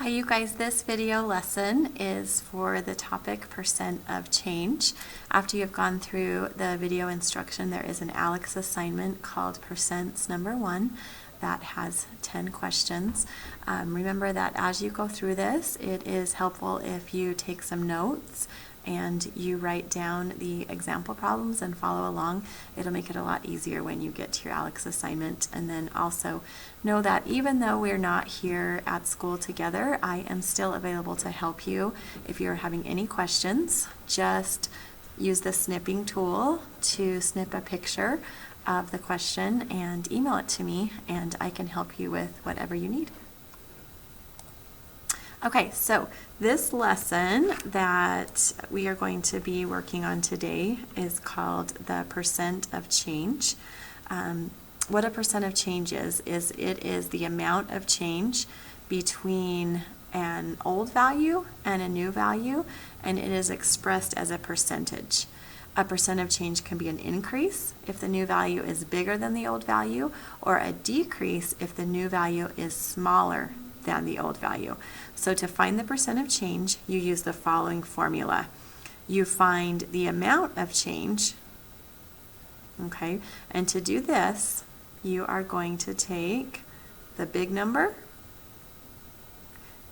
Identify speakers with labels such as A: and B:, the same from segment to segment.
A: Hi you guys, this video lesson is for the topic percent of change. After you've gone through the video instruction, there is an ALEKS assignment called Percents Number 1 that has 10 questions. Remember that as you go through this, it is helpful if you take some notes and you write down the example problems and follow along. It'll make it a lot easier when you get to your ALEKS assignment. And then also know that even though we're not here at school together, I am still available to help you. If you're having any questions, just use the snipping tool to snip a picture of the question and email it to me, and I can help you with whatever you need. Okay, so this lesson that we are going to be working on today is called the percent of change. What a percent of change is it is the amount of change between an old value and a new value, and it is expressed as a percentage. A percent of change can be an increase if the new value is bigger than the old value, or a decrease if the new value is smaller than the old value. So to find the percent of change, you use the following formula. You find the amount of change, okay? And to do this, you are going to take the big number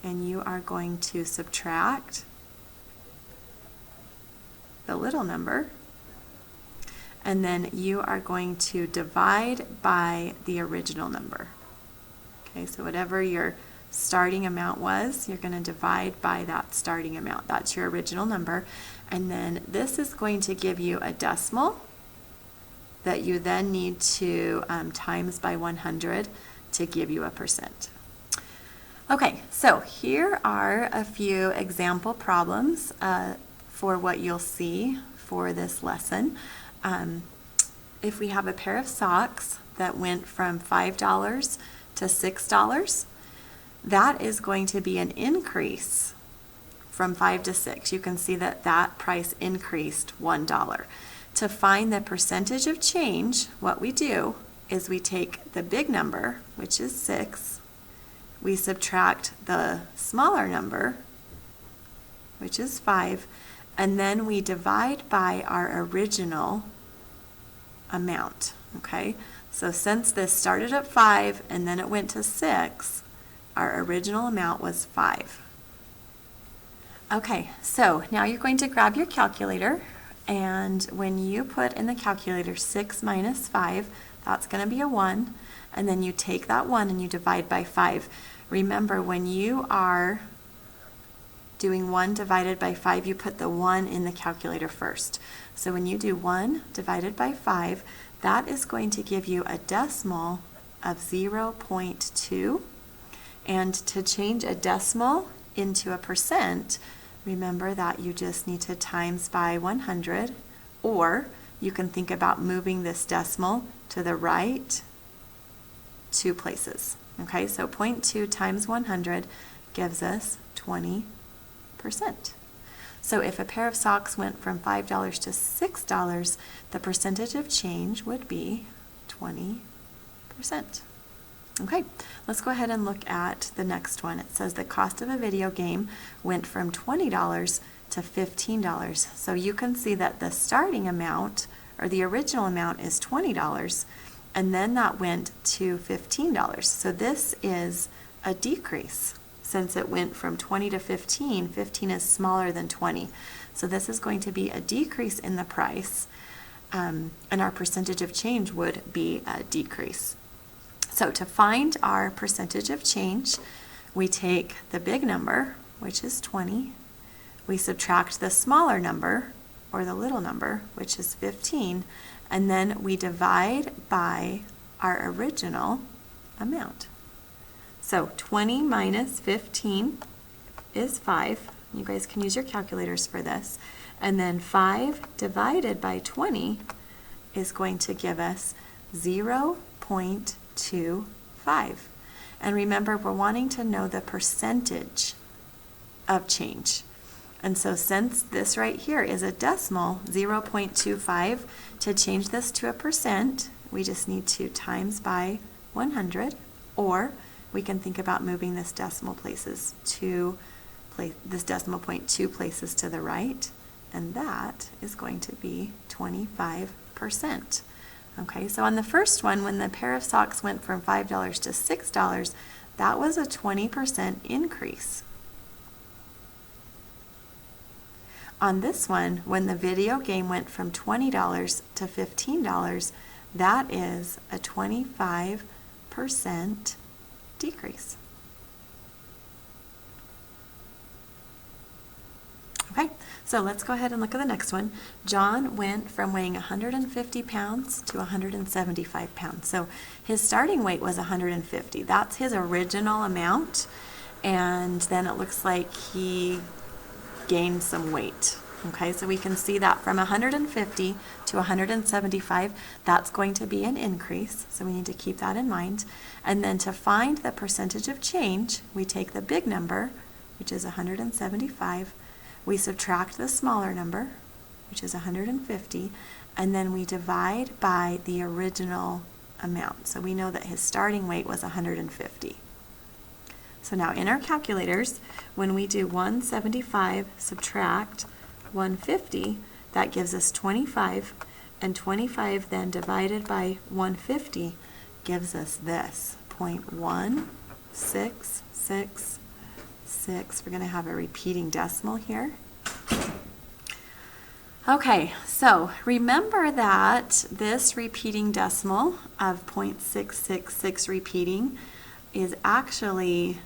A: and you are going to subtract the little number, and then you are going to divide by the original number. Okay, so whatever your starting amount was, you're going to divide by that starting amount. That's your original number. And then this is going to give you a decimal that you then need to times by 100 to give you a percent. Okay, so here are a few example problems for what you'll see for this lesson. If we have a pair of socks that went from $5 to $6, that is going to be an increase from 5 to 6. You can see that that price increased $1. To find the percentage of change, what we do is we take the big number, which is 6, we subtract the smaller number, which is 5, and then we divide by our original amount, okay? So since this started at 5 and then it went to 6, our original amount was 5. Okay, so now you're going to grab your calculator, and when you put in the calculator 6 minus 5, that's going to be a 1, and then you take that 1 and you divide by 5. Remember, when you are doing 1 divided by 5, you put the 1 in the calculator first. So when you do 1 divided by 5, that is going to give you a decimal of 0.2. And to change a decimal into a percent, remember that you just need to times by 100, or you can think about moving this decimal to the right 2 places. Okay, so 0.2 times 100 gives us 20%. So if a pair of socks went from $5 to $6, the percentage of change would be 20%. Okay, let's go ahead and look at the next one. It says the cost of a video game went from $20 to $15. So you can see that the starting amount, or the original amount, is $20, and then that went to $15. So this is a decrease. Since it went from 20 to 15, 15 is smaller than 20. So this is going to be a decrease in the price, and our percentage of change would be a decrease. So to find our percentage of change, we take the big number, which is 20, we subtract the smaller number, or the little number, which is 15, and then we divide by our original amount. So 20 minus 15 is 5. You guys can use your calculators for this. And then 5 divided by 20 is going to give us 0.25. And remember, we're wanting to know the percentage of change. And so since this right here is a decimal, 0.25, to change this to a percent, we just need to times by 100, or we can think about moving this decimal places this decimal point 2 places to the right, and that is going to be 25%. Okay, so on the first one, when the pair of socks went from $5 to $6, that was a 20% increase. On this one, when the video game went from $20 to $15, that is a 25% decrease. Okay, so let's go ahead and look at the next one. John went from weighing 150 pounds to 175 pounds. So his starting weight was 150. That's his original amount. And then it looks like he gained some weight. Okay, so we can see that from 150 to 175, that's going to be an increase. So we need to keep that in mind. And then to find the percentage of change, we take the big number, which is 175. We subtract the smaller number, which is 150, and then we divide by the original amount. So we know that his starting weight was 150. So now in our calculators, when we do 175 subtract 150, that gives us 25, and 25 then divided by 150 gives us this, 0.1666. We're going to have a repeating decimal here. Okay, so remember that this repeating decimal of 0.666 repeating is actually,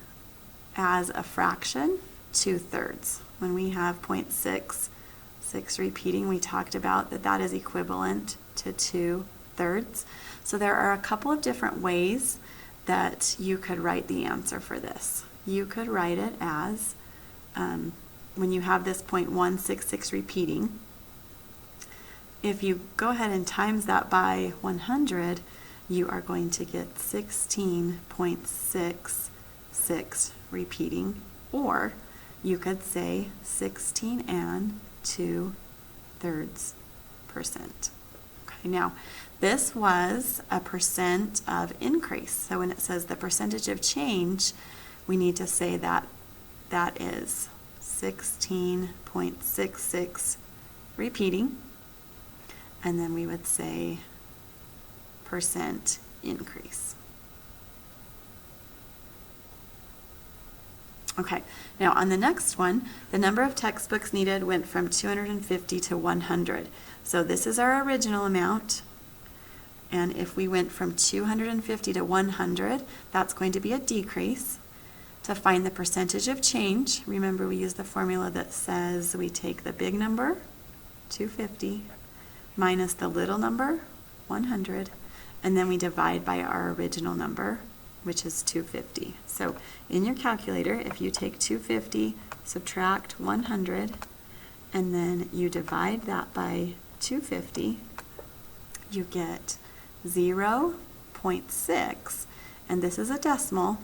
A: as a fraction, 2/3. When we have 0.66 repeating, we talked about that is equivalent to 2/3. So there are a couple of different ways that you could write the answer for this. You could write it as, when you have this 0.166 repeating, if you go ahead and times that by 100, you are going to get 16.66 repeating, or you could say 16 and 2/3%. Okay, now this was a percent of increase. So when it says the percentage of change, we need to say that that is 16.66 repeating, and then we would say percent increase. Okay, now on the next one, the number of textbooks needed went from 250 to 100. So this is our original amount, and if we went from 250 to 100, that's going to be a decrease. To find the percentage of change, remember we use the formula that says we take the big number, 250, minus the little number, 100, and then we divide by our original number, which is 250. So in your calculator, if you take 250, subtract 100, and then you divide that by 250, you get 0.6, and this is a decimal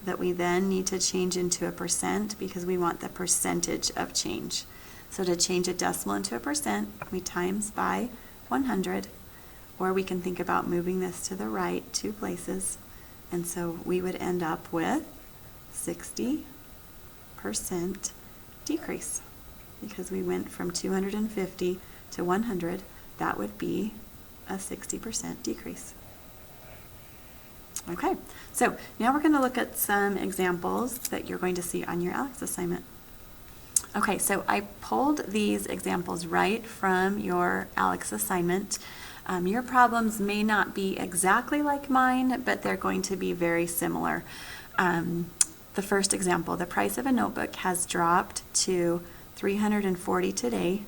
A: that we then need to change into a percent because we want the percentage of change. So to change a decimal into a percent, we times by 100, or we can think about moving this to the right 2 places, and so we would end up with 60% decrease because we went from 250 to 100. That would be a 60% decrease. Okay, so now we're going to look at some examples that you're going to see on your ALEKS assignment. Okay, so I pulled these examples right from your ALEKS assignment. Your problems may not be exactly like mine, but they're going to be very similar. The first example, the price of a notebook has dropped to $340 today.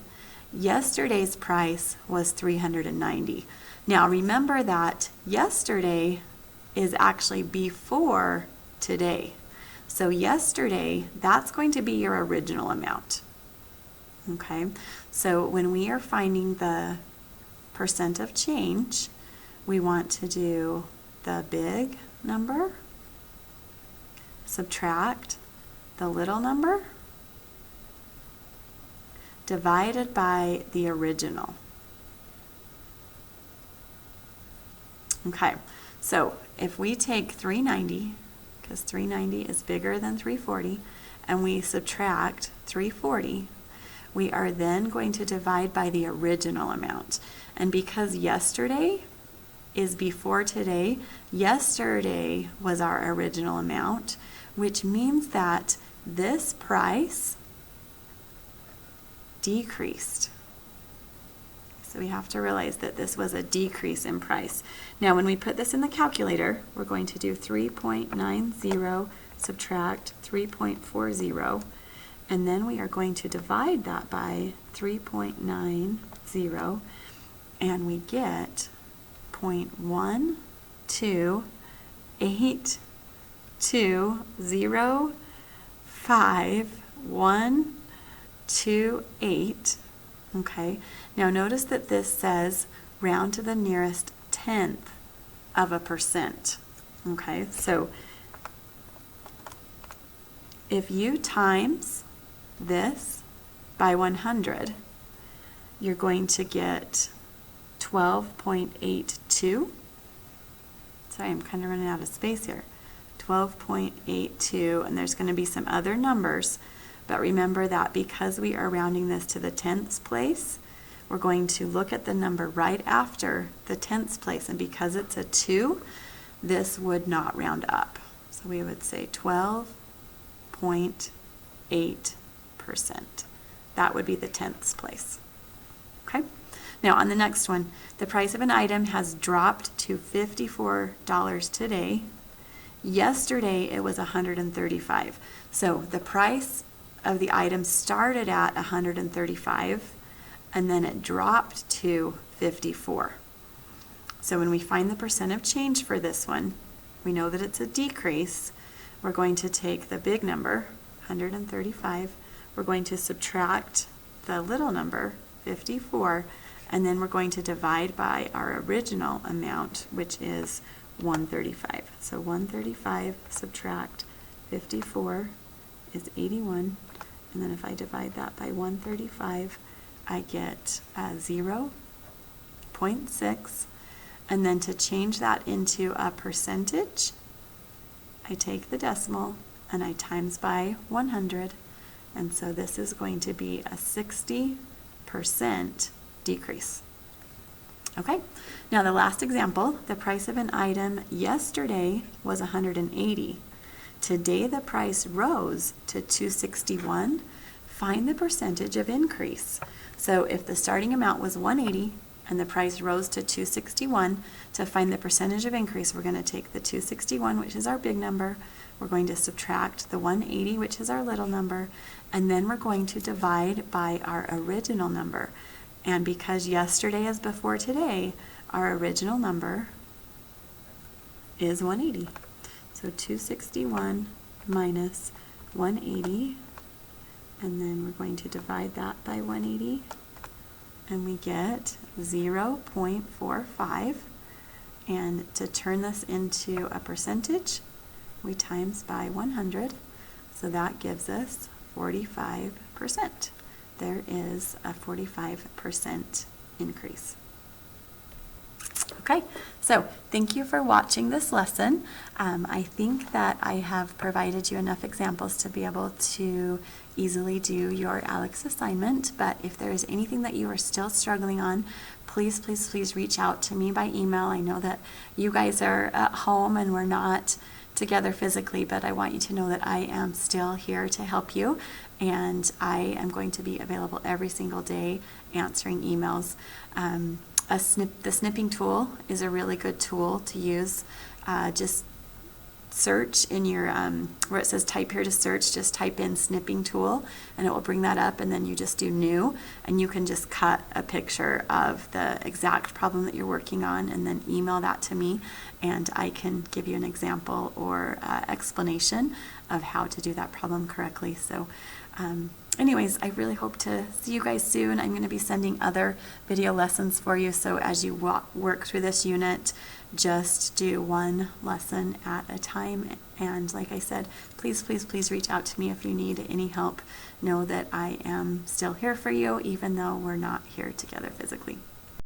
A: Yesterday's price was $390. Now remember that yesterday is actually before today. So yesterday, that's going to be your original amount. Okay, so when we are finding the percent of change, we want to do the big number, subtract the little number, divided by the original. Okay, so if we take 390 because 390 is bigger than 340, and we subtract 340, we are then going to divide by the original amount. And because yesterday is before today, yesterday was our original amount, which means that this price decreased. So we have to realize that this was a decrease in price. Now when we put this in the calculator, we're going to do 3.90 subtract 3.40, and then we are going to divide that by 3.90, and we get 0.128205,128. Okay, now notice that this says round to the nearest tenth of a percent. Okay, so if you times this by 100, you're going to get 12.82. Sorry, I'm kind of running out of space here. 12.82, and there's going to be some other numbers, but remember that because we are rounding this to the tenths place, we're going to look at the number right after the tenths place, and because it's a 2, this would not round up. So we would say 12.8%. That would be the tenths place. Okay? Now on the next one, the price of an item has dropped to $54 today. Yesterday it was $135. So the price of the item started at $135 and then it dropped to $54. So when we find the percent of change for this one, we know that it's a decrease. We're going to take the big number, 135, we're going to subtract the little number, 54, and then we're going to divide by our original amount, which is 135. So 135 subtract 54 is 81, and then if I divide that by 135, I get 0.6, and then to change that into a percentage, I take the decimal and I times by 100, and so this is going to be a 60% decrease. Okay, now the last example, the price of an item yesterday was 180. Today the price rose to 261. Find the percentage of increase. So if the starting amount was 180 and the price rose to 261, to find the percentage of increase, we're going to take the 261, which is our big number, we're going to subtract the 180, which is our little number, and then we're going to divide by our original number. And because yesterday is before today, our original number is 180. So 261 minus 180, and then we're going to divide that by 180, and we get 0.45. And to turn this into a percentage, we times by 100, so that gives us 45%. There is a 45% increase. Okay, so thank you for watching this lesson. I think that I have provided you enough examples to be able to easily do your ALEKS assignment, but if there is anything that you are still struggling on, please, please, please reach out to me by email. I know that you guys are at home and we're not together physically, but I want you to know that I am still here to help you, and I am going to be available every single day answering emails. The snipping tool is a really good tool to use. Just search in your, where it says type here to search, just type in snipping tool and it will bring that up, and then you just do new and you can just cut a picture of the exact problem that you're working on and then email that to me, and I can give you an example or explanation of how to do that problem correctly. So anyways, I really hope to see you guys soon. I'm going to be sending other video lessons for you, so as you work through this unit, just do one lesson at a time. And like I said, please, please, please reach out to me if you need any help. Know that I am still here for you, even though we're not here together physically.